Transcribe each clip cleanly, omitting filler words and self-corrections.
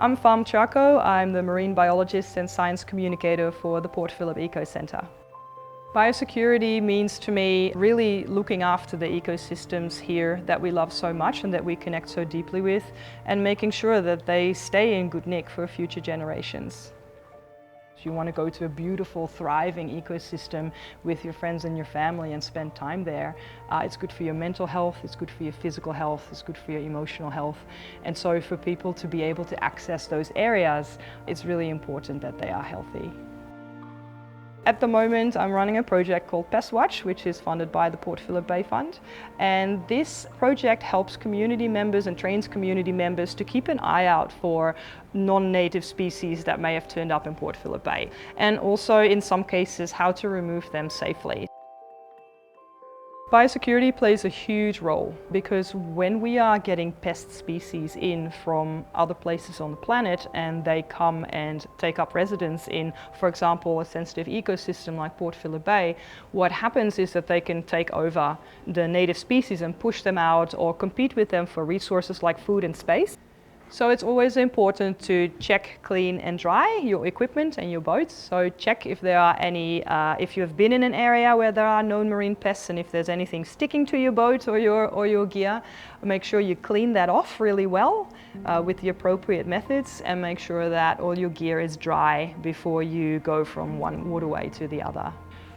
I'm Fam Charko. I'm the marine biologist and science communicator for the Port Phillip Eco Centre. Biosecurity means to me really looking after the ecosystems here that we love so much and that we connect so deeply with, and making sure that they stay in good nick for future generations. You want to go to a beautiful, thriving ecosystem with your friends and your family and spend time there. It's good for your mental health, it's good for your physical health, it's good for your emotional health. And so for people to be able to access those areas, it's really important that they are healthy. At the moment, I'm running a project called Pest Watch, which is funded by the Port Phillip Bay Fund. And this project helps community members and trains community members to keep an eye out for non-native species that may have turned up in Port Phillip Bay. And also, in some cases, how to remove them safely. Biosecurity plays a huge role because when we are getting pest species in from other places on the planet and they come and take up residence in, for example, a sensitive ecosystem like Port Phillip Bay, what happens is that they can take over the native species and push them out or compete with them for resources like food and space. So it's always important to check, clean and dry your equipment and your boats. So check if there are any, if you have been in an area where there are known marine pests and if there's anything sticking to your boat or your gear, make sure you clean that off really well with the appropriate methods, and make sure that all your gear is dry before you go from one waterway to the other.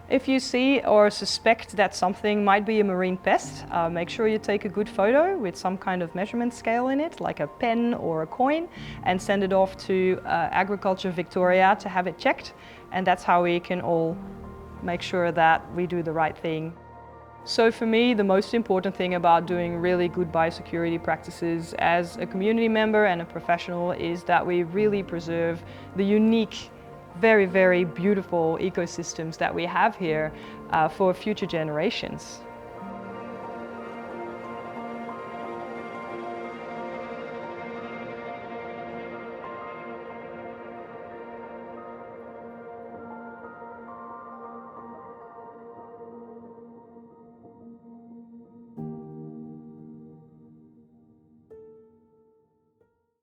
If you see or suspect that something might be a marine pest, make sure you take a good photo with some kind of measurement scale in it, like a pen or a coin, and send it off to Agriculture Victoria to have it checked. And that's how we can all make sure that we do the right thing. So for me, the most important thing about doing really good biosecurity practices as a community member and a professional is that we really preserve the unique, very, very beautiful ecosystems that we have here for future generations.